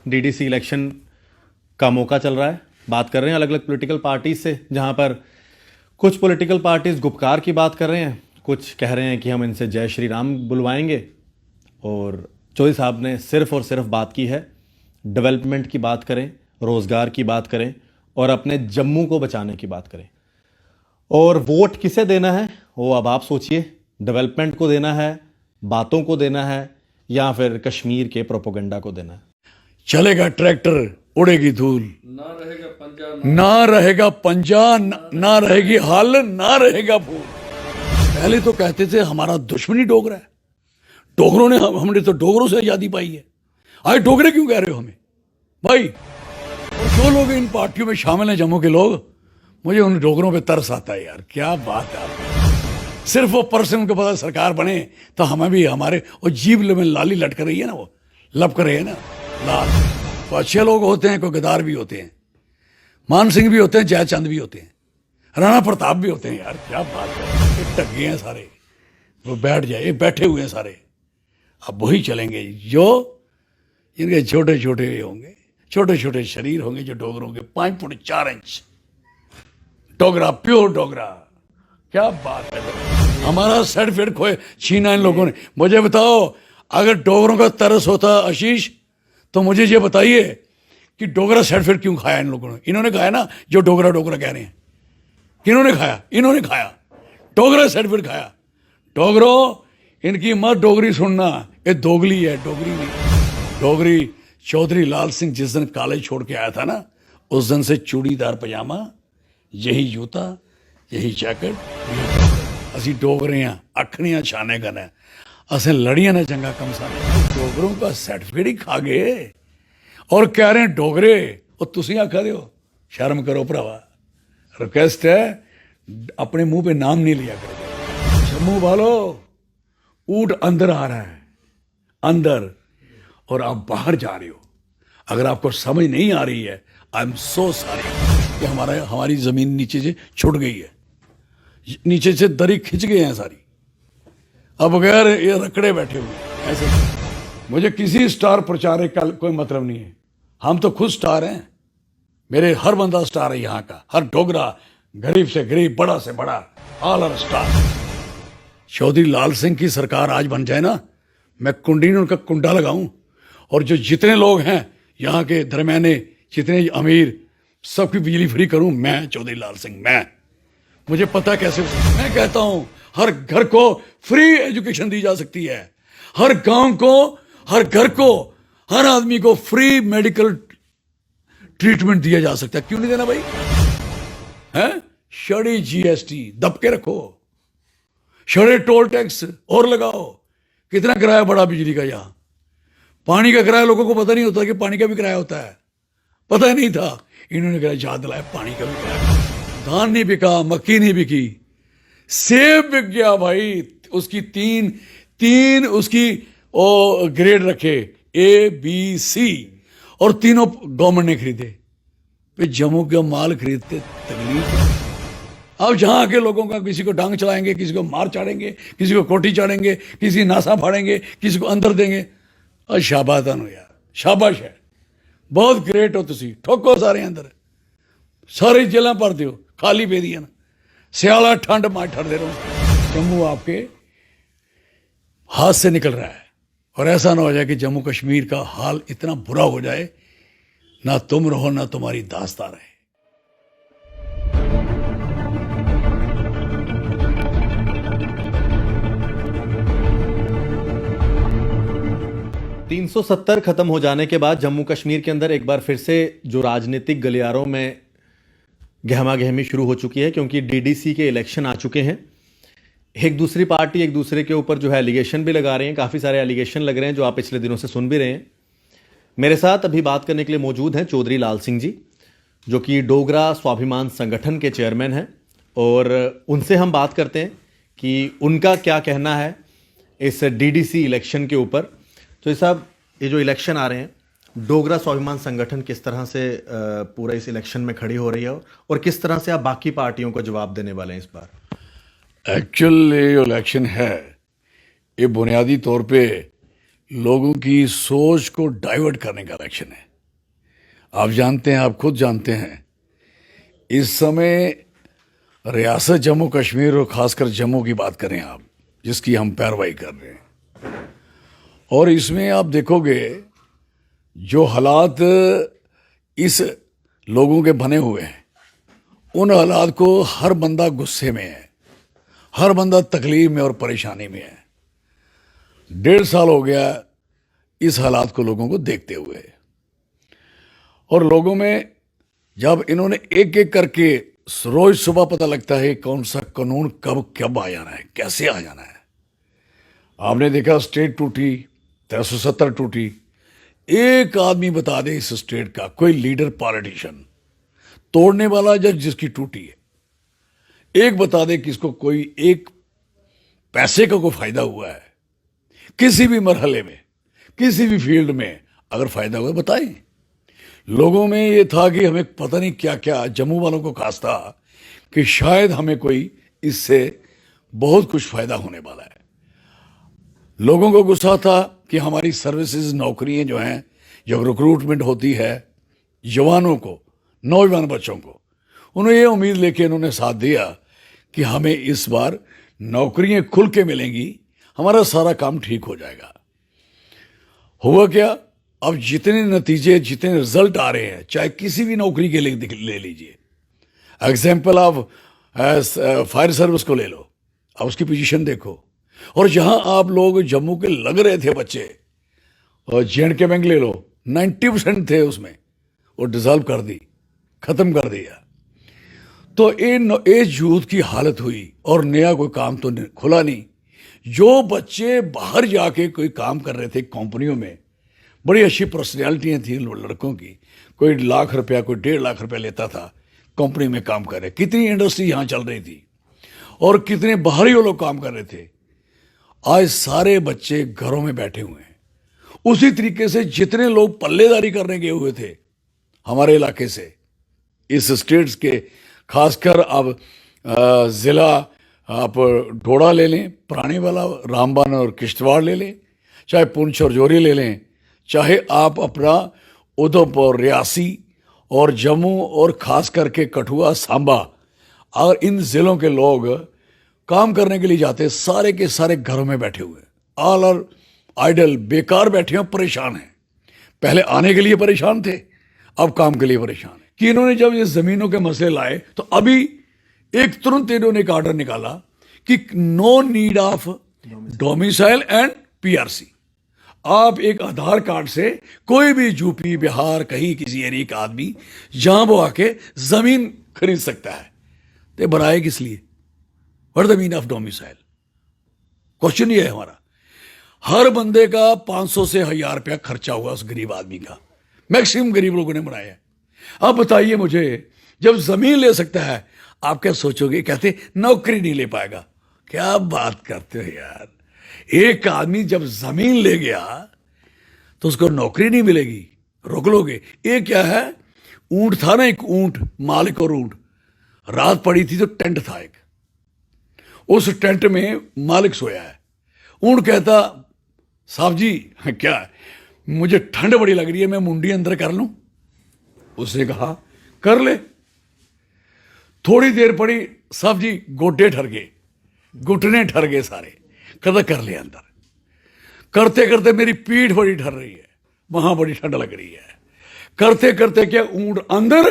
DDC election का मौका चल रहा है। बात कर रहे हैं अलग अलग पॉलिटिकल पार्टीज से, जहां पर कुछ पॉलिटिकल पार्टीज गुपकार की बात कर रहे हैं, कुछ कह रहे हैं कि हम इनसे जय श्री राम बुलवाएंगे। और चौधरी साहब ने सिर्फ और सिर्फ बात की है डेवलपमेंट की बात करें, रोज़गार की बात करें और अपने जम्मू को बचाने की बात करें। और वोट किसे देना है वो अब आप सोचिए, डेवलपमेंट को देना है, बातों को देना है, या फिर कश्मीर के प्रोपोगंडा को देना है। चलेगा ट्रैक्टर, उड़ेगी धूल, ना रहेगा पंजा, ना रहेगा पंजा, ना रहेगी हल, ना रहेगा फूल। पहले तो कहते थे हमारा दुश्मनी डोगरा है, डोगरों ने हमने तो डोगरों से आजादी पाई है। आज डोगरे क्यों कह रहे हो हमें भाई? और जो लोग इन पार्टियों में शामिल हैं, जम्मू के लोग, मुझे उन डोगरों पे तरस आता है यार। क्या बात है, सिर्फ वो पर्सन उनको पता सरकार बने तो हमें भी हमारे और जीभ में लाली लटक रही है ना, वो लपक रही है ना लाल। तो अच्छे लोग होते हैं, कोई गद्दार भी होते हैं, मान सिंह भी होते हैं, जयचंद भी होते हैं, राणा प्रताप भी होते हैं यार। क्या बात है, ये टग्गे हैं सारे, वो बैठ जाए, ये बैठे हुए हैं सारे। अब वही चलेंगे जो इनके छोटे छोटे होंगे, छोटे छोटे शरीर होंगे, जो डोगरों के 5 foot 4 inch Dogra, pure Dogra. क्या बात है, हमारा सर्टिफिकेट खोए छीना इन लोगों ने। मुझे बताओ, अगर डोगरों का तरस होता आशीष, तो मुझे ये बताइए कि डोगरा सर्टिफिकेट क्यों खाया इन लोगों ने? इन्होंने खाया ना, जो डोगरा डोगरा कह रहे हैं। किन्होंने खाया? इन्होंने खाया, डोगरा सर्टिफिकेट खाया। डोगरो, इनकी मत डोगरी सुनना, ये दोगली है, डोगरी नहीं। डोगरी चौधरी लाल सिंह जिस दिन कॉलेज छोड़ के आया था ना, उस दिन से चूड़ीदार पजामा, यही जूता, यही जैकेट। असी डोगरे हैं, अखनियां छाने करना, असें लड़ियां ने चंगा कम साने। डोगरों का सर्टिफिकेट ही खा गए और कह रहे हैं डोगरे। और तुसी आखा दे हो, शर्म करो भरावा। रिक्वेस्ट है, अपने मुंह पे नाम नहीं लिया करो। जम्मू वालों, ऊंट अंदर आ रहा है, अंदर, और आप बाहर जा रहे हो। अगर आपको समझ नहीं आ रही है, आई एम सो सॉरी कि हमारी जमीन नीचे से छुट गई है, नीचे से दरी खिंच गए हैं सारी। अब बगैर ये रकड़े बैठे हुए ऐसे। मुझे किसी स्टार प्रचारक का कोई मतलब नहीं है, हम तो खुद स्टार हैं। मेरे हर बंदा स्टार है यहाँ का, हर डोगरा, गरीब से गरीब, बड़ा से बड़ा, all are star. Chaudhary Lal Singh की सरकार आज बन जाए ना, मैं कुंडी में उनका कुंडा लगाऊं, और जो जितने लोग हैं यहाँ के दरमियाने, जितने अमीर, सबकी बिजली फ्री करूं मैं, चौधरी लाल सिंह। मैं, मुझे पता कैसे। मैं कहता हूं हर घर को फ्री एजुकेशन दी जा सकती है, हर गांव को, हर घर को, हर आदमी को फ्री मेडिकल ट्रीटमेंट दिया जा सकता है। क्यों नहीं देना भाई? हैं? शड़ी जीएसटी दबके रखो, शड़े टोल टैक्स और लगाओ। कितना किराया बढ़ा बिजली का? यहां पानी का किराया लोगों को पता नहीं होता कि पानी का भी किराया होता है, पता ही नहीं था। इन्होंने किराया याद दिलाया, पानी का भी किराया। धान नहीं बिका, मक्की नहीं बिकी, सेब बिक गया भाई। उसकी तीन उसकी ओ ग्रेड रखे, ए बी सी, और तीनों गवर्नमेंट ने खरीदे। फिर जम्मू का माल खरीदते तकलीफ है। अब जहां के लोगों का, किसी को डांग चलाएंगे, किसी को मार चाड़ेंगे, किसी को कोठी चाड़ेंगे, किसी नासा फाड़ेंगे, किसी को अंदर देंगे। और शाबाश यार, शाबाश है, बहुत ग्रेट हो तुसी। ठोको सारे अंदर, सारी जेलें भर दो, खाली पे दिया ना। सियाला ठंड मार ठर दे रहा। जम्मू आपके हाथ से निकल रहा है, और ऐसा ना हो जाए कि जम्मू कश्मीर का हाल इतना बुरा हो जाए, ना तुम रहो ना तुम्हारी दास्तां रहे। 370 खत्म हो जाने के बाद जम्मू कश्मीर के अंदर एक बार फिर से जो राजनीतिक गलियारों में गहमा गहमी शुरू हो चुकी है, क्योंकि डीडीसी के इलेक्शन आ चुके हैं। एक दूसरी पार्टी एक दूसरे के ऊपर जो है एलिगेशन भी लगा रहे हैं, काफ़ी सारे एलिगेशन लग रहे हैं जो आप पिछले दिनों से सुन भी रहे हैं। मेरे साथ अभी बात करने के लिए मौजूद हैं चौधरी लाल सिंह जी, जो कि डोगरा स्वाभिमान संगठन के चेयरमैन हैं, और उनसे हम बात करते हैं कि उनका क्या कहना है इस डीडीसी इलेक्शन के ऊपर। तो साहब, ये जो इलेक्शन आ रहे हैं, डोगरा स्वाभिमान संगठन किस तरह से पूरा इस इलेक्शन में खड़ी हो रही है, और किस तरह से आप बाकी पार्टियों को जवाब देने वाले हैं इस बार? एक्चुअल ये इलेक्शन है, ये बुनियादी तौर पे लोगों की सोच को डाइवर्ट करने का इलेक्शन है। आप जानते हैं, आप खुद जानते हैं, इस समय रियासत जम्मू कश्मीर और ख़ासकर जम्मू की बात करें आप, जिसकी हम पैरवाई कर रहे हैं, और इसमें आप देखोगे जो हालात इस लोगों के बने हुए हैं, उन हालात को हर बंदा गुस्से में है, हर बंदा तकलीफ में और परेशानी में है। 1.5 साल हो गया इस हालात को लोगों को देखते हुए, और लोगों में जब इन्होंने एक एक करके रोज सुबह पता लगता है कौन सा कानून कब आ जाना है, कैसे आ जाना है। आपने देखा स्टेट टूटी, 370 टूटी, एक आदमी बता दे इस स्टेट का, कोई लीडर पॉलिटिशियन तोड़ने वाला जब जिसकी टूटी है, एक बता दे कि इसको कोई एक पैसे का कोई फायदा हुआ है किसी भी मरहले में, किसी भी फील्ड में अगर फायदा हुआ बताएं। लोगों में ये था कि हमें पता नहीं क्या क्या, जम्मू वालों को खास था कि शायद हमें कोई इससे बहुत कुछ फायदा होने वाला है। लोगों को गुस्सा था कि हमारी सर्विसेज, नौकरियां जो हैं, जो रिक्रूटमेंट होती है जवानों को, नौजवान बच्चों को, उन्हें ये उम्मीद लेके इन्होंने साथ दिया कि हमें इस बार नौकरियां खुल के मिलेंगी, हमारा सारा काम ठीक हो जाएगा। हुआ क्या? अब जितने नतीजे, जितने रिजल्ट आ रहे हैं, चाहे किसी भी नौकरी के लिए ले लीजिए, एग्जाम्पल आप फायर सर्विस को ले लो, अब उसकी पोजीशन देखो, और जहां आप लोग जम्मू के लग रहे थे बच्चे, और J&K बैंक ले लो, 90% थे उसमें, वो डिजॉल्व कर दी, खत्म कर दिया। तो इस यूथ की हालत हुई, और नया कोई काम तो खुला नहीं। जो बच्चे बाहर जाके कोई काम कर रहे थे कंपनियों में, बड़ी अच्छी पर्सनैलिटियाँ थी लड़कों की, कोई 1 लाख रुपया, कोई 1.5 लाख रुपया लेता था, कंपनी में काम कर रहे। कितनी इंडस्ट्री यहाँ चल रही थी और कितने बाहरी वो लोग काम कर रहे थे। आज सारे बच्चे घरों में बैठे हुए हैं। उसी तरीके से जितने लोग पल्लेदारी करने गए हुए थे हमारे इलाके से, इस स्टेट्स के, खासकर अब ज़िला आप डोडा ले लें, पुराने वाला रामबन और किश्तवाड़ ले लें, चाहे पुंछ और जोरी ले लें, चाहे आप अपना उधमपुर, रियासी और जम्मू और ख़ास करके कठुआ, सांबा, और इन ज़िलों के लोग काम करने के लिए जाते, सारे के सारे घरों में बैठे हुए, ऑल आर आइडल, बेकार बैठे हैं, परेशान हैं। पहले आने के लिए परेशान थे, अब काम के लिए परेशान है। कि इन्होंने जब ये ज़मीनों के मसले लाए तो अभी एक तुरंत इन्होंने एक ऑर्डर निकाला कि no need of domicile and PRC. आप एक आधार कार्ड से कोई भी यूपी, बिहार, कहीं किसी एरिया का आदमी जहां वो आके जमीन खरीद सकता है। तो बनाए किस लिए? What the mean of domicile? Question ये है हमारा। हर बंदे का 500 से 1000 रुपया खर्चा हुआ उस गरीब आदमी का, मैक्सिमम गरीब लोगों ने बनाया है। अब बताइए मुझे, जब जमीन ले सकता है, आप क्या सोचोगे? कहते नौकरी नहीं ले पाएगा। क्या बात करते हो यार? एक आदमी जब जमीन ले गया तो उसको नौकरी नहीं मिलेगी, रोक लोगे? ये क्या है? ऊंट था ना, एक ऊंट, मालिक और ऊंट, रात पड़ी थी तो टेंट था एक, उस टेंट में मालिक सोया है। ऊंट कहता, साहब जी क्या है? मुझे ठंड बड़ी लग रही है, मैं मुंडी अंदर कर लूं? उसने कहा कर ले। थोड़ी देर पड़ी, साहब जी गोडे ठर गए, घुटने ठर गए सारे, कहता कर ले अंदर। करते करते मेरी पीठ बड़ी ठर रही है, वहां बड़ी ठंड लग रही है। करते करते क्या ऊंट अंदर,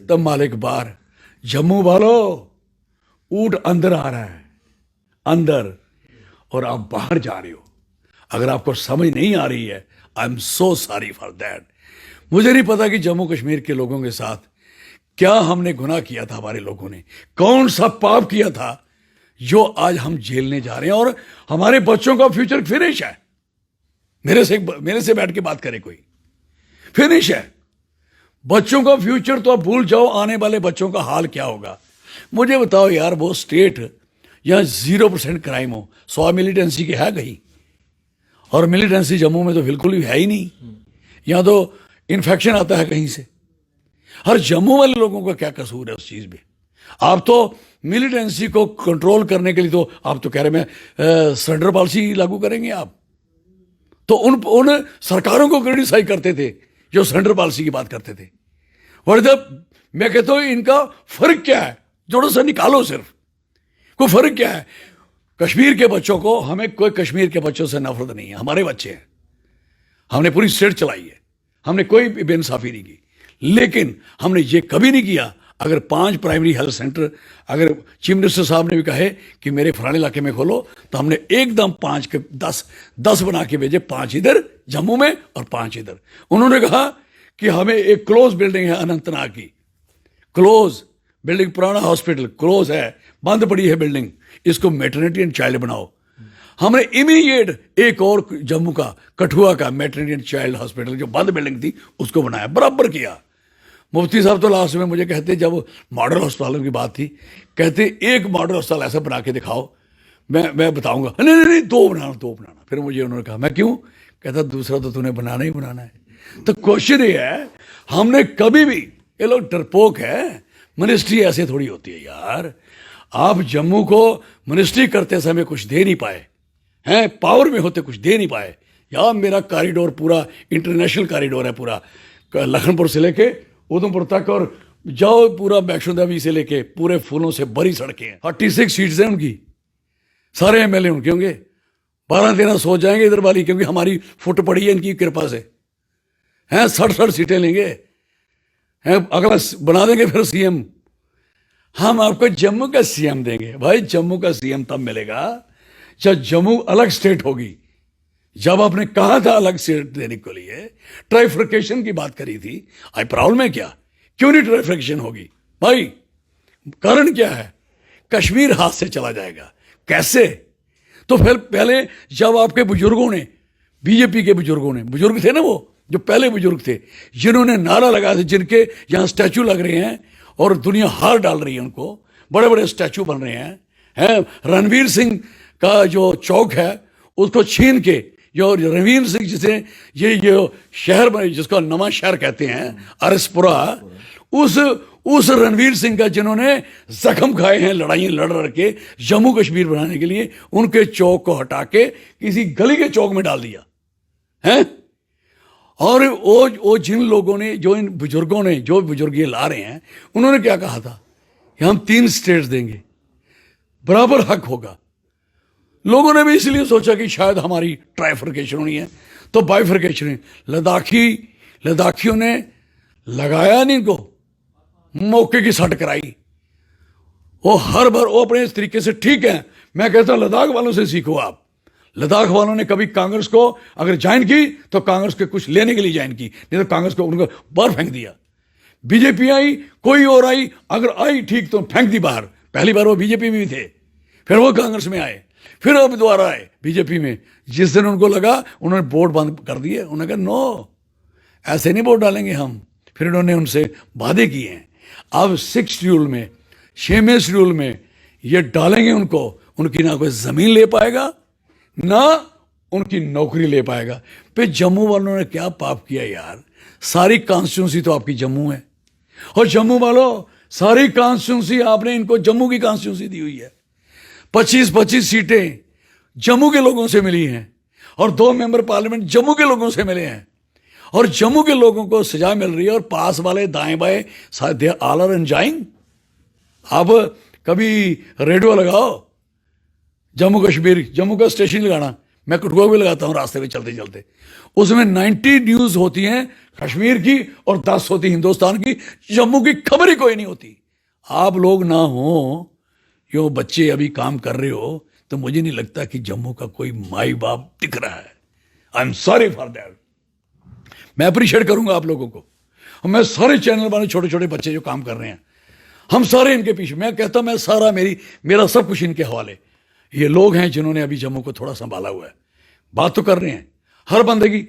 तब मालिक बाहर। जम्मू वालों, ऊंट अंदर आ रहा है, अंदर, और आप बाहर जा रहे हो। अगर आपको समझ नहीं आ रही है, I am so sorry for that. मुझे नहीं पता कि जम्मू कश्मीर के लोगों के साथ क्या हमने गुनाह किया था, हमारे लोगों ने कौन सा पाप किया था जो आज हम झेलने जा रहे हैं, और हमारे बच्चों का फ्यूचर फिनिश है। मेरे से बैठ के बात करे कोई, फिनिश है। बच्चों का फ्यूचर तो आप भूल जाओ, आने वाले बच्चों का हाल क्या होगा। मुझे बताओ यार, वो स्टेट यहाँ 0% क्राइम हो, 100 मिलिटेंसी की है कहीं, और मिलिटेंसी जम्मू में तो बिल्कुल भी है ही नहीं। यहाँ तो इन्फेक्शन आता है कहीं से। हर जम्मू वाले लोगों का क्या कसूर है उस चीज में? आप तो मिलिटेंसी को कंट्रोल करने के लिए तो आप तो कह रहे हैं सरेंडर पॉलिसी लागू करेंगे आप। तो उन सरकारों को क्रिटिसाइज करते थे जो सेंट्रल पॉलिसी की बात करते थे। और जब मैं कहता हूं इनका फर्क क्या है, थोड़ा सा निकालो, सिर्फ कोई फर्क क्या है। कश्मीर के बच्चों को, हमें कोई कश्मीर के बच्चों से नफरत नहीं है, हमारे बच्चे हैं, हमने पूरी स्टेट चलाई है, हमने कोई बेइंसाफी नहीं की। लेकिन हमने ये कभी नहीं किया, अगर 5 प्राइमरी हेल्थ सेंटर अगर चीफ मिनिस्टर साहब ने भी कहे कि मेरे फलाने इलाके में खोलो, तो हमने एकदम 5 के 10 बना के भेजे, 5 इधर जम्मू में और 5 इधर। उन्होंने कहा कि हमें एक क्लोज बिल्डिंग है अनंतनाग की, क्लोज बिल्डिंग, पुराना हॉस्पिटल क्लोज है, बंद पड़ी है बिल्डिंग, इसको मैटरनिटी एंड चाइल्ड बनाओ। हमने इमीडिएट एक और जम्मू का, कठुआ का मैटरनिटी एंड चाइल्ड हॉस्पिटल जो बंद बिल्डिंग थी उसको बनाया, बराबर किया। मुफ्ती साहब तो लास्ट में मुझे कहते, जब मॉडल अस्पतालों की बात थी, कहते एक मॉडल अस्पताल ऐसा बना के दिखाओ, मैं बताऊंगा। नहीं नहीं नहीं, 2 बनाना। फिर मुझे उन्होंने कहा, मैं क्यों? कहता दूसरा तो तूने बनाना ही बनाना है। तो क्वेश्चन ये है, हमने कभी भी, ये लोग डरपोक है, मिनिस्ट्री ऐसे थोड़ी होती है यार। आप जम्मू को मिनिस्ट्री करते समय कुछ दे नहीं पाए हैं, पावर में होते कुछ दे नहीं पाए। यार मेरा कॉरिडोर पूरा इंटरनेशनल कॉरिडोर है, पूरा लखनपुर से लेके उधमपुर तक, और जाओ पूरा वैष्णो देवी से लेके पूरे फूलों से भरी सड़कें हैं। 36 सीट्स हैं उनकी, सारे एमएलए उनके होंगे। 12-13 सो जाएंगे इधर वाली, क्योंकि हमारी फुट पड़ी है इनकी कृपा से, हैं 60 सीटें लेंगे, हैं अगला बना देंगे फिर सीएम। हम आपको जम्मू का सीएम देंगे। भाई जम्मू का सीएम तब मिलेगा जब जम्मू अलग स्टेट होगी। जब आपने कहा था अलग स्टेट देने के लिए, ट्राइफर्केशन की बात करी थी, आई प्रॉब्लम है क्या? क्यों नहीं ट्राइफर्केशन होगी भाई? कारण क्या है? कश्मीर हाथ से चला जाएगा। कैसे? तो फिर पहले जब आपके बुजुर्गों ने, बीजेपी के बुजुर्गों ने, बुजुर्ग थे ना वो, जो पहले बुजुर्ग थे, जिन्होंने नारा लगाया था, जिनके यहाँ स्टैचू लग रहे हैं और दुनिया हार डाल रही है उनको, बड़े बड़े स्टैचू बन रहे हैं। रणवीर सिंह का जो चौक है उसको छीन के, जो रणवीर सिंह जिसे ये शहर बने, जिसको नवा शहर कहते हैं अरसपुरा, उस रणवीर सिंह का जिन्होंने जख्म खाए हैं लड़ाई लड़ के जम्मू कश्मीर बनाने के लिए, उनके चौक को हटा के किसी गली के चौक में डाल दिया है। और वो जिन लोगों ने, जो इन बुजुर्गों ने, जो बुजुर्ग ये ला रहे हैं, उन्होंने क्या कहा था कि हम 3 स्टेट्स देंगे, बराबर हक होगा। लोगों ने भी इसलिए सोचा कि शायद हमारी ट्राइफर्केशन होनी है, तो बाइफर्केशन। लद्दाखियों ने लगाया नहीं इनको, मौके की सट कराई। वो हर बार वो अपने इस तरीके से, ठीक है, मैं कहता हूं लद्दाख वालों से सीखो आप। लद्दाख वालों ने कभी कांग्रेस को अगर ज्वाइन की तो कांग्रेस के कुछ लेने के लिए ज्वाइन की, नहीं तो कांग्रेस को उनको बाहर फेंक दिया। बीजेपी आई, कोई और आई, अगर आई ठीक तो फेंक दी बाहर। पहली बार वो बीजेपी में भी थे, फिर वो कांग्रेस में आए, फिर अब दोबारा आए बीजेपी में। जिस दिन उनको लगा, उन्होंने वोट बंद कर दिए। उन्होंने कहा नो, ऐसे नहीं वोट डालेंगे हम। फिर उन्होंने उनसे वादे किए हैं। अब 6 शेड्यूल में, 6वें शेड्यूल में ये डालेंगे उनको, उनकी ना कोई जमीन ले पाएगा, ना उनकी नौकरी ले पाएगा। फिर जम्मू वालों ने क्या पाप किया यार? सारी कॉन्स्टिट्यूंसी तो आपकी जम्मू है, और जम्मू वालों सारी कॉन्स्टिट्यूंसी आपने इनको जम्मू की कॉन्स्टिट्यूंसी दी हुई है। 25-25 सीटें जम्मू के लोगों से मिली हैं, और 2 मेंबर पार्लियामेंट जम्मू के लोगों से मिले हैं, और जम्मू के लोगों को सजा मिल रही है, और पास वाले दाएं बाएं दे ऑल आर एंजॉयिंग। अब कभी रेडियो लगाओ, जम्मू कश्मीर, जम्मू का स्टेशन लगाना, मैं कठुआ भी लगाता हूं रास्ते में चलते चलते, उसमें 90 न्यूज होती हैं कश्मीर की और 10 होती हिंदुस्तान की। जम्मू की खबर ही कोई नहीं होती। आप लोग ना हो, यो बच्चे अभी काम कर रहे हो, तो मुझे नहीं लगता कि जम्मू का कोई माई बाप दिख रहा है। I am sorry for that. मैं अप्रिशिएट करूंगा आप लोगों को। मैं सारे चैनल वाले छोटे छोटे बच्चे जो काम कर रहे हैं, हम सारे इनके पीछे, मैं कहता हूं मैं सारा, मेरा सब कुछ इनके हवाले। ये लोग हैं जिन्होंने अभी जम्मू को थोड़ा संभाला हुआ है। बात तो कर रहे हैं, हर बंदे की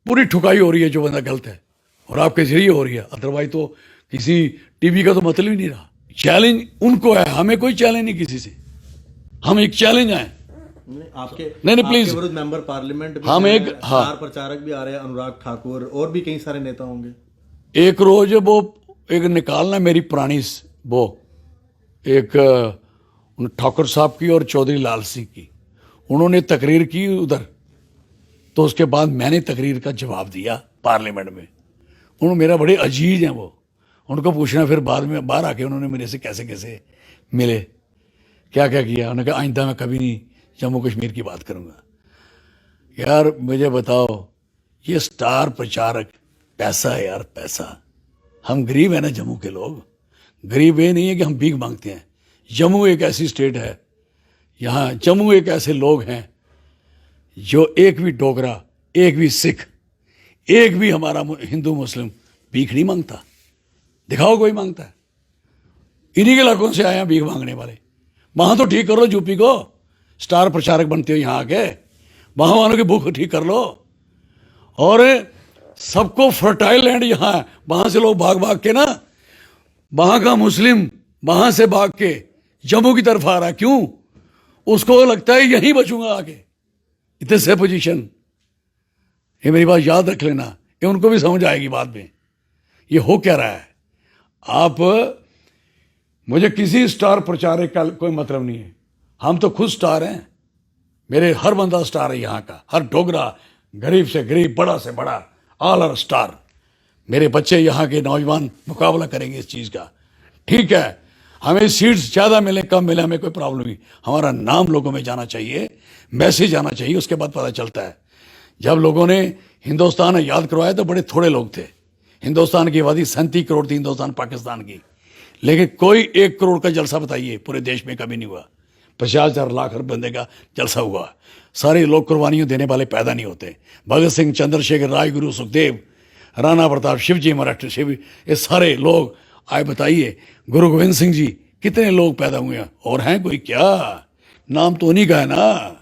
पूरी ठुकाई हो रही है जो बंदा गलत है, और आपके जरिए हो रही है। अदरवाइज तो किसी टीवी का तो मतलब ही नहीं रहा। चैलेंज उनको है, हमें कोई चैलेंज नहीं किसी से। हम एक चैलेंज आए आपके, नहीं प्लीज, आपके विरुद्ध मेंबर पार्लियामेंट भी हम एक स्टार प्रचारक भी आ रहे हैं, अनुराग ठाकुर, और भी कई सारे नेता होंगे। एक रोज वो एक निकालना मेरी पुरानी वो एक ठाकुर साहब की और चौधरी लाल सिंह की, उन्होंने तकरीर की उधर, तो उसके बाद मैंने तकरीर का जवाब दिया पार्लियामेंट में। उन मेरा बड़े अजीज हैं वो, उनको पूछना फिर बाद में बाहर आके उन्होंने मेरे से कैसे कैसे मिले, क्या क्या किया। उन्होंने कहा आइंदा मैं कभी नहीं जम्मू कश्मीर की बात करूँगा। यार मुझे बताओ, ये स्टार प्रचारक पैसा है यार, पैसा। हम गरीब हैं ना जम्मू के लोग, गरीब ये नहीं है कि हम भीख मांगते हैं। जम्मू एक ऐसी स्टेट है, यहाँ जम्मू एक ऐसे लोग हैं जो एक भी डोगरा, एक भी सिख, एक भी हमारा हिंदू मुस्लिम भीख नहीं मांगता। दिखाओ कोई मांगता है? इन्हीं के इलाकों से आए हैं भीख मांगने वाले। वहां तो ठीक कर लो यूपी को, स्टार प्रचारक बनते हो यहाँ आके, वहां वालों की भूख ठीक कर लो। और सबको फर्टाइल लैंड यहाँ है, वहां से लोग भाग भाग के ना, वहां का मुस्लिम वहां से भाग के जम्मू की तरफ आ रहा है। क्यों? उसको लगता है यहीं बचूंगा आके। इतने से पोजीशन, ये मेरी बात याद रख लेना, ये उनको भी समझ आएगी बाद में ये हो क्या रहा है। आप, मुझे किसी स्टार प्रचारक का कोई मतलब नहीं है, हम तो खुद स्टार हैं। मेरे हर बंदा स्टार है यहाँ का, हर डोगरा, गरीब से गरीब, बड़ा से बड़ा, ऑल आर स्टार। मेरे बच्चे यहाँ के नौजवान मुकाबला करेंगे इस चीज़ का। ठीक है, हमें सीट्स ज़्यादा मिले कम मिले हमें कोई प्रॉब्लम नहीं, हमारा नाम लोगों में जाना चाहिए, मैसेज आना चाहिए, उसके बाद पता चलता है। जब लोगों ने हिंदुस्तान याद करवाया तो बड़े थोड़े लोग थे। हिंदुस्तान की आबादी 37 करोड़ थी, हिंदुस्तान पाकिस्तान की, लेकिन कोई 1 करोड़ का जलसा बताइए पूरे देश में कभी नहीं हुआ। 50,000 लाख बंदे का जलसा हुआ। सारे लोग कुर्बानियाँ देने वाले पैदा नहीं होते। भगत सिंह, चंद्रशेखर, राजगुरु, सुखदेव, राणा प्रताप, शिवजी महाराज, शिव, ये सारे लोग आए। बताइए गुरु गोविंद सिंह जी, कितने लोग पैदा हुए हैं? और हैं कोई क्या? नाम तो उन्हीं का है ना।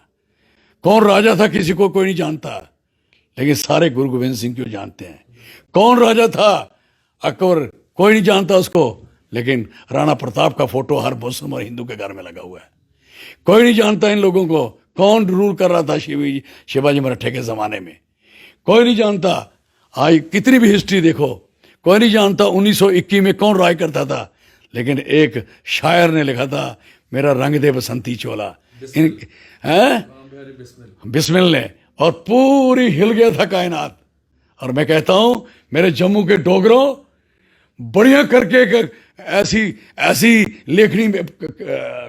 कौन राजा था किसी को कोई नहीं जानता, लेकिन सारे गुरु गोविंद सिंह को जानते हैं। कौन राजा था? अकबर, कोई नहीं जानता उसको, लेकिन राणा प्रताप का फोटो हर मुस्लिम और हिंदू के घर में लगा हुआ है। कोई नहीं जानता इन लोगों को कौन रूल कर रहा था शिवाजी मराठे के ज़माने में, कोई नहीं जानता। आज कितनी भी हिस्ट्री देखो, कोई नहीं जानता 1921 में कौन राज करता था, लेकिन एक शायर ने लिखा था, मेरा रंग दे बसंती चोला, बिस्मिल ने, और पूरी हिल गया था कायनात। और मैं कहता हूं मेरे जम्मू के डोगरों, बढ़िया करके ऐसी ऐसी लेखनी में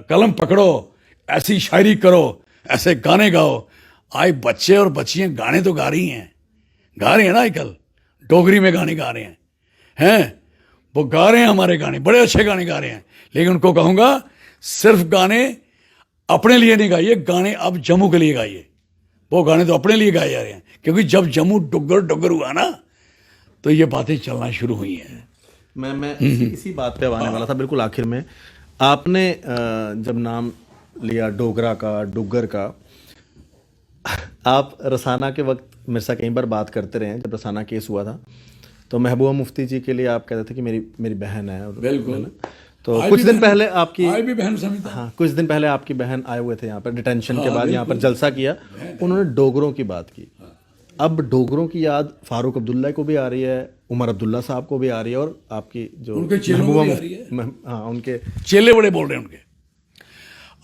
कलम पकड़ो, ऐसी शायरी करो, ऐसे गाने गाओ। आज बच्चे और बच्चियां गाने तो गा रही हैं ना, आजकल डोगरी में गाने गा रहे हैं, वो गा रहे हैं हमारे गाने, बड़े अच्छे गाने गा रहे हैं। लेकिन उनको कहूँगा सिर्फ गाने अपने लिए नहीं गाइए, गाने अब जम्मू के लिए गाइए। वो गाने तो अपने लिए गाए जा रहे हैं, क्योंकि जब जम्मू डुग्गर हुआ ना, तो ये बातें चलना शुरू हुई हैं। मैं इसी बात पे आने वाला था बिल्कुल आखिर में। आपने जब नाम लिया डोगरा का, डुग्गर का, आप रसाना के वक्त मेरे साथ कई बार बात करते रहे हैं। जब रसाना केस हुआ था तो महबूबा मुफ्ती जी के लिए आप कहते थे कि मेरी बहन है। बिल्कुल। तो कुछ दिन पहले आपकी भी बहन समिति, हाँ, कुछ दिन पहले आपकी बहन आए हुए थे यहाँ पर डिटेंशन के बाद, यहाँ पर जलसा किया, उन्होंने डोगरों की बात की। अब डोगरों की याद फारूक अब्दुल्ला को भी आ रही है, उमर अब्दुल्ला साहब को भी आ रही है, और आपकी जो उनके चेलों को भी आ रही है। हाँ, उनके चेले बड़े बोल रहे हैं उनके।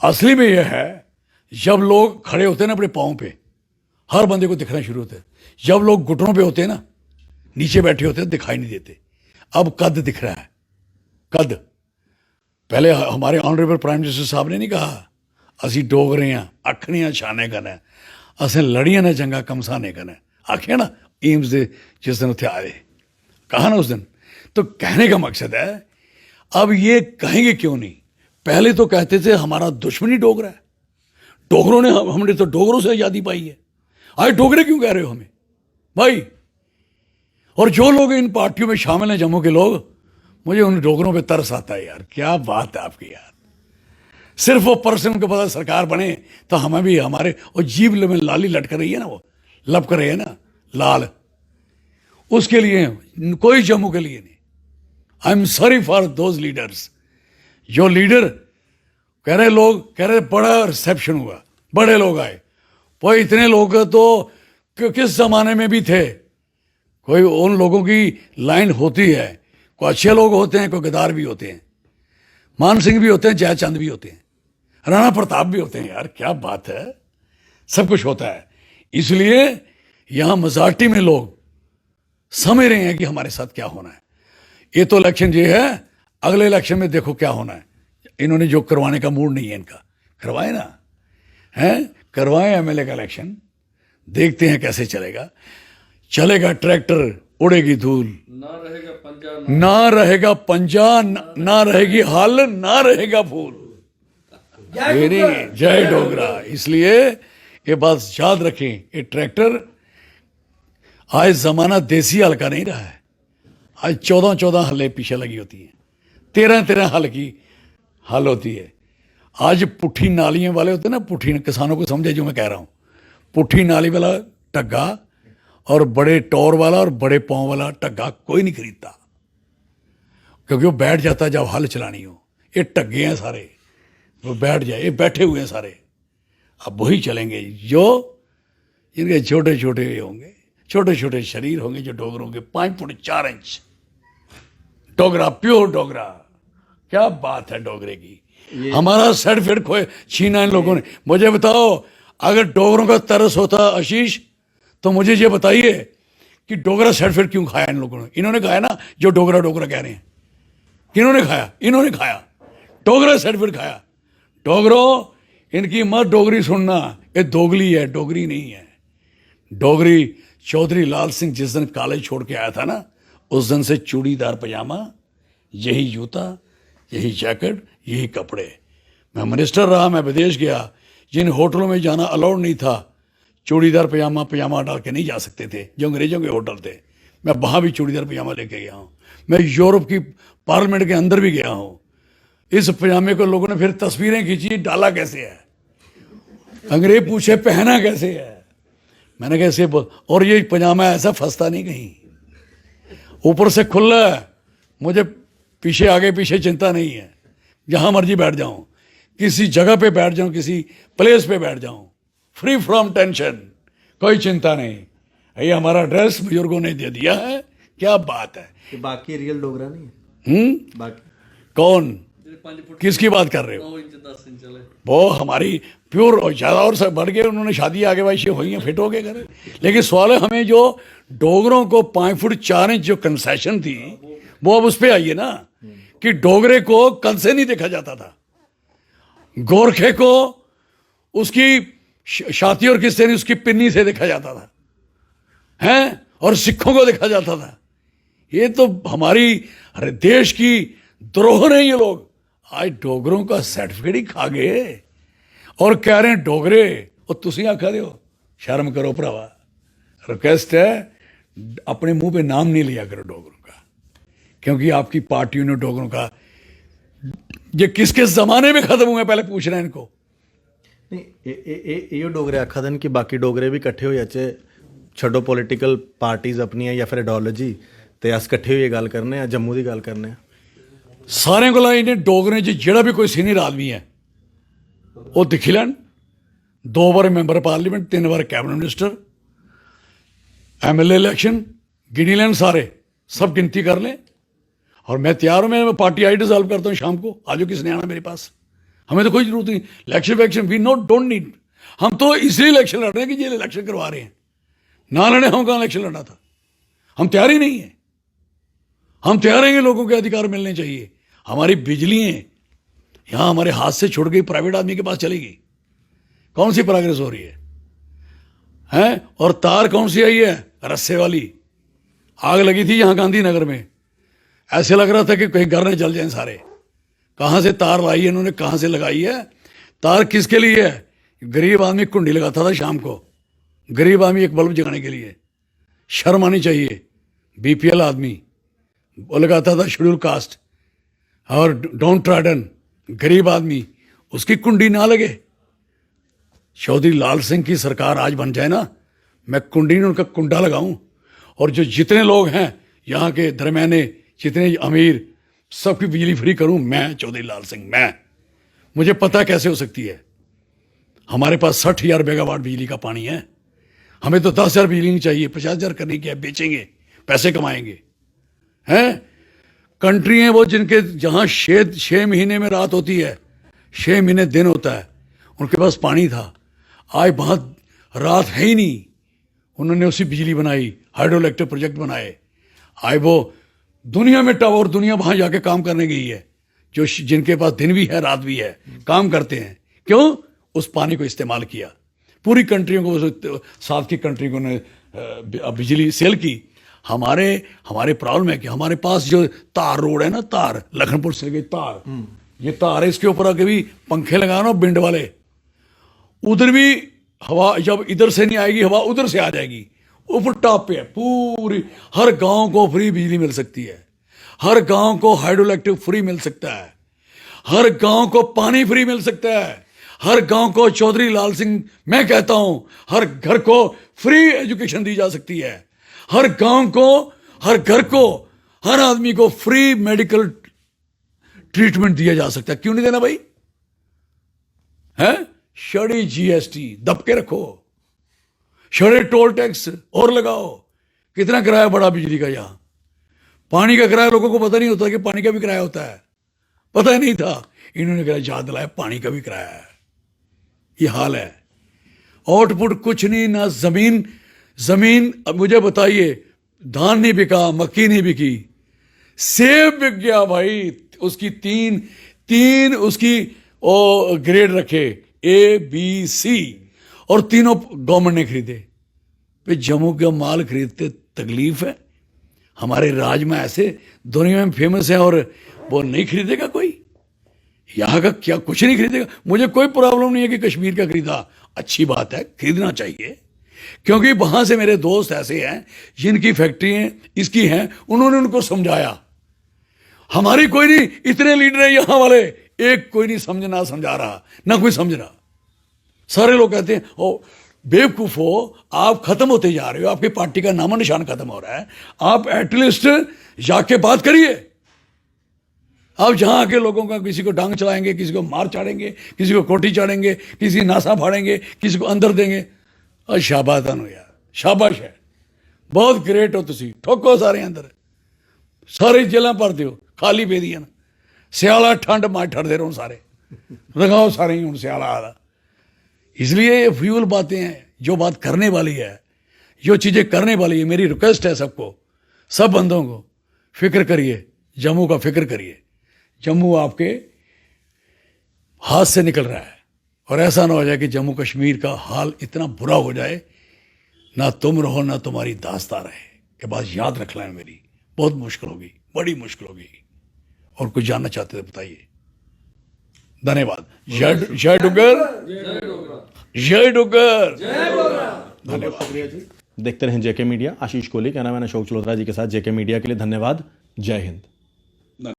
असली में यह है, जब लोग खड़े होते हैं ना अपने पाँव पे, हर बंदे को दिखना शुरू होता है। जब लोग घुटनों पे होते हैं ना, नीचे बैठे होते हैं, दिखाई नहीं देते। अब कद दिख रहा है, कद। पहले हमारे ऑनरेबल प्राइम मिनिस्टर साहब ने नहीं कहा असी डोगरे हैं, अख नहीं छाने करना, असें लड़ियां ने जंगा कमसाने करना, आखे ना एम्स दे जिस दिन उत्थे आए, कहा ना उस दिन। तो कहने का मकसद है, अब ये कहेंगे क्यों नहीं? पहले तो कहते थे हमारा दुश्मनी डोगरा है, डोगरों ने, हमने तो डोगरों से आज़ादी पाई है, आज डोगरे क्यों कह रहे हो हमें भाई? और जो लोग इन पार्टियों में शामिल हैं, जम्मू के लोग, मुझे उन डोगरों पे तरस आता है यार। क्या बात है आपकी यार। सिर्फ वो पर्सन को पता सरकार बने तो हमें भी, हमारे और जीभ में लाली लटक रही है ना, वो लपक रही है ना लाल, उसके लिए, कोई जम्मू के लिए नहीं। I am sorry for those leaders. जो लीडर कह रहे, लोग कह रहे बड़ा रिसेप्शन हुआ, बड़े लोग आए, वो इतने लोग तो किस जमाने में भी थे। कोई उन लोगों की लाइन होती है, कोई अच्छे लोग होते हैं, कोई गद्दार भी होते हैं, मान सिंह भी होते हैं, जयचंद भी होते हैं, राणा प्रताप भी होते हैं। यार क्या बात है, सब कुछ होता है। इसलिए यहाँ मेजॉरिटी में लोग समझ रहे हैं कि हमारे साथ क्या होना है। ये तो इलेक्शन ये है, अगले इलेक्शन में देखो क्या होना है। इन्होंने जो करवाने का मूड नहीं है इनका, करवाए ना, हैं, करवाएं एमएलए का इलेक्शन, देखते हैं कैसे चलेगा। चलेगा ट्रैक्टर, उड़ेगी धूल, ना रहेगा पंजा, ना रहेगी हल, ना रहेगा फूल। जय डोगरा। इसलिए ये बात याद रखें, ये ट्रैक्टर, आज जमाना देसी हल का नहीं रहा है। आज 14 हलें पीछे लगी होती हैं, 13 हल की हल होती है। आज पुट्ठी नालियों वाले होते हैं ना, पुट्ठी, किसानों को समझे जो मैं कह रहा हूँ, पुट्ठी नाली वाला टग्गा और बड़े टॉर वाला और बड़े पाँव वाला टग्गा कोई नहीं खरीदता, क्योंकि वो बैठ जाता है जब हल चलानी हो। ये टग्गे हैं सारे, वो बैठ जाए, ये बैठे हुए हैं सारे। अब वही चलेंगे जो इनके छोटे छोटे होंगे, छोटे छोटे शरीर होंगे, जो डोगरों के 5 foot 4 inch. Dogra, pure Dogra, क्या बात है डोगरे की। हमारा सर्टिफिकेट खोए छीना इन लोगों ने। मुझे बताओ, अगर डोगरों का तरस होता आशीष, तो मुझे ये बताइए कि डोगरा सर्टिफिकेट क्यों खाया इन लोगों ने। इन्होंने खाया ना, जो डोगरा डोगरा कह रहे हैं। किन्होंने खाया? इन्होंने खाया, डोगरा सर्टिफिकेट खाया। डोगरो, इनकी मत डोगरी सुनना, ये दोगली है, डोगरी नहीं है। डोगरी चौधरी लाल सिंह जिस दिन कॉलेज छोड़ के आया था ना, उस दिन से चूड़ीदार पजामा, यही जूता, यही जैकेट, यही कपड़े। मैं मिनिस्टर रहा, मैं विदेश गया, जिन होटलों में जाना अलाउड नहीं था, चूड़ीदार पजामा डाल के नहीं जा सकते थे, जो अंग्रेजों के होटल थे, मैं वहाँ भी चूड़ीदार पजामा लेके गया हूँ। मैं यूरोप की पार्लियामेंट के अंदर भी गया हूँ। इस पजामे को लोगों ने फिर तस्वीरें खींची, डाला कैसे है, अंग्रेज पूछे पहना कैसे है, मैंने कैसे, और ये पजामा ऐसा फंसता नहीं कहीं, ऊपर से खुला है, मुझे पीछे आगे पीछे चिंता नहीं है, जहाँ मर्जी बैठ जाऊँ, किसी जगह पे बैठ जाऊँ, किसी प्लेस पे बैठ जाऊँ, फ्री फ्रॉम टेंशन, कोई चिंता नहीं। ये हमारा ड्रेस बुजुर्गों ने दे दिया है, क्या बात है। कि बाकी रियल डोगरा नहीं है। बाकी कौन, किसकी बात कर रहे हो? वो हमारी प्योर, और ज़्यादा और सब बढ़ गए, उन्होंने शादी आगे वाइशे हुई हैं, फिट हो गए करे। लेकिन सवाल है, हमें जो डोगरों को 5 फुट 4 इंच जो कंसेशन थी, वो अब उस पर आइए ना, कि डोगरे को कल से नहीं देखा जाता था, गोरखे को उसकी छाती और किससे नहीं, उसकी पिन्नी से देखा जाता था, हैं, और सिखों को देखा जाता था। ये तो हमारी देश की द्रोह नहीं, ये लोग आज डोगरों का सर्टिफिकेट ही खा गए और कह रहे हैं डोगरे। और तुसी आखा दे हो, शर्म करो भरावा, रिक्वेस्ट है, अपने मुंह पे नाम नहीं लिया करो डोगरों का, क्योंकि आपकी पार्टियों ने डोगरों का, ये किसके जमाने में खत्म हुए, पहले पूछ रहे हैं इनको। नहीं, ये डोगरे आखा देन कि बाकी डोगरे भी इकट्ठे हो जाचे, छड्डो पॉलिटिकल पार्टीज अपनी या फिर आइडियोलॉजी, ते अस इकट्ठे होइए गल करने हैं, जम्मू की गल करने हैं। सारे को लाइन डोगरे च जेड़ा भी कोई सीनियर आदमी है, वो दिखी लैन, 2 बार मैंबर पार्लीमेंट, 3 बार कैबिनेट मिनिस्टर, एमएलए इलेक्शन गिनी लें, सारे सब गिनती कर लें, और मैं तैयार हूं। मैं पार्टी आई डिजॉल्व करता हूं शाम को, आज किसने आना मेरे पास, हमें तो कोई जरूरत नहीं। इलेक्शन वैक्शन वी डोंट नीड, हम तो इसलिए इलेक्शन लड़ रहे हैं कि ये इलेक्शन करवा रहे हैं, ना लड़े हम कहाँ इलेक्शन लड़ना था। हम तैयार ही नहीं है, हम तैयार हैं कि लोगों के अधिकार मिलने चाहिए। हमारी बिजली यहां हमारे हाथ से छुट गई, प्राइवेट आदमी के पास चलेगी, कौन सी प्रोग्रेस हो रही है, हैं? और तार कौन सी आई है, रस्से वाली। आग लगी थी यहां गांधीनगर में, ऐसे लग रहा था कि कहीं घर न जल जाए सारे। कहां से तार लाई है इन्होंने, कहां से लगाई है? तार किसके लिए है? गरीब आदमी कुंडी लगाता था शाम को, गरीब आदमी एक बल्ब जगाने के लिए, शर्म आनी चाहिए। बीपीएल आदमी वो लगाता था, शेड्यूल कास्ट और डाउन ट्राडन गरीब आदमी, उसकी कुंडी ना लगे। चौधरी लाल सिंह की सरकार आज बन जाए ना, मैं कुंडी में उनका कुंडा लगाऊं, और जो जितने लोग हैं यहाँ के दरमियाने, जितने अमीर, सबकी बिजली फ्री करूं, मैं चौधरी लाल सिंह, मैं, मुझे पता कैसे हो सकती है। हमारे पास 60,000 मेगावाट बिजली का पानी है, हमें तो 10,000 बिजली नहीं चाहिए, 50,000 करने की है, बेचेंगे, पैसे कमाएंगे, हैं? कंट्री हैं वो जिनके जहाँ 6 महीने में रात होती है, 6 महीने दिन होता है, उनके पास पानी था। आज वहाँ रात है ही नहीं, उन्होंने उसी बिजली बनाई, हाइड्रो इलेक्ट्रिक प्रोजेक्ट बनाए, आए वो दुनिया में टावर, दुनिया वहां जाके काम करने गई है, जो जिनके पास दिन भी है रात भी है, काम करते हैं। क्यों? उस पानी को इस्तेमाल किया। पूरी कंट्रियों को, साथ की कंट्री को ने बिजली सेल की। हमारे प्रॉब्लम है कि हमारे पास जो तार रोड है ना, तार लखनपुर से गई तार, ये तार है, इसके ऊपर आके भी पंखे लगाना बिंड वाले, उधर भी हवा जब इधर से नहीं आएगी हवा उधर से आ जाएगी, ऊपर टॉप पे है पूरी। हर गांव को फ्री बिजली मिल सकती है, हर गांव को हाइड्रो इलेक्ट्रिक फ्री मिल सकता है, हर गांव को पानी फ्री मिल सकता है, हर गांव को चौधरी लाल सिंह, मैं कहता हूं हर घर को फ्री एजुकेशन दी जा सकती है, हर गांव को, हर घर को, हर आदमी को फ्री मेडिकल ट्रीटमेंट दिया जा सकता है। क्यों नहीं देना भाई? है शड़ी जीएसटी दब के रखो, शड़े टोल टैक्स और लगाओ। कितना किराया बढ़ा बिजली का? यहां पानी का किराया लोगों को पता नहीं होता कि पानी का भी किराया होता है, पता ही नहीं था। इन्होंने कहा याद दिलाया पानी का भी किराया है। ये हाल है। आउटपुट कुछ नहीं, ना जमीन। अब मुझे बताइए, धान नहीं बिका, मक्की नहीं बिकी, सेब बिक गया भाई। उसकी तीन उसकी ग्रेड रखे, ए बी सी, और तीनों गवर्नमेंट ने खरीदे। भाई जम्मू का माल खरीदते तकलीफ है। हमारे राज्य में ऐसे दुनिया में फेमस है और वो नहीं खरीदेगा कोई? यहाँ का क्या कुछ नहीं खरीदेगा? मुझे कोई प्रॉब्लम नहीं है कि कश्मीर का खरीदा, अच्छी बात है, खरीदना चाहिए, क्योंकि वहां से मेरे दोस्त ऐसे हैं जिनकी फैक्ट्री इसकी हैं, उन्होंने उनको समझाया। हमारी कोई नहीं, इतने लीडर हैं यहाँ वाले, एक कोई नहीं समझा रहा, ना कोई समझ रहा। सारे लोग कहते हैं ओ बेवकूफ हो, आप खत्म होते जा रहे हो, आपकी पार्टी का नामो निशान खत्म हो रहा है, आप एटलीस्ट जाके बात करिए। आप जहां आके लोगों का, किसी को डांग चलाएंगे, किसी को मार चाड़ेंगे, किसी को कोठी चाड़ेंगे, किसी नासा फाड़ेंगे, किसी को अंदर देंगे। और शाबाश यार, शाबाश है, बहुत ग्रेट हो तुसी, ठोको सारे अंदर, सारी जेलां भर दो, खाली पेदियां सियाला ठंड मार ठड़ दे रहो सारे, लगाओ सारे ही हूं सियाला आ। इसलिए ये फ्यूल बातें हैं, जो बात करने वाली है, जो चीजें करने वाली है। मेरी रिक्वेस्ट है सबको, सब बंदों को, फिक्र करिए, जम्मू का फिक्र करिए। जम्मू आपके हाथ से निकल रहा है, और ऐसा ना हो जाए कि जम्मू कश्मीर का हाल इतना बुरा हो जाए, ना तुम रहो ना तुम्हारी दास्तां रहे। ये बात याद रख लें मेरी, बहुत मुश्किल होगी, बड़ी मुश्किल होगी। और कुछ जानना चाहते थे बताइए। धन्यवाद। जय डुग्गर, जय डुग्गर, धन्यवाद, शुक्रिया जी। देखते रहें जेके मीडिया। आशीष कोहली, कैमरामैन अशोक चलोत्रा जी के साथ जेके मीडिया के लिए धन्यवाद। जय हिंद।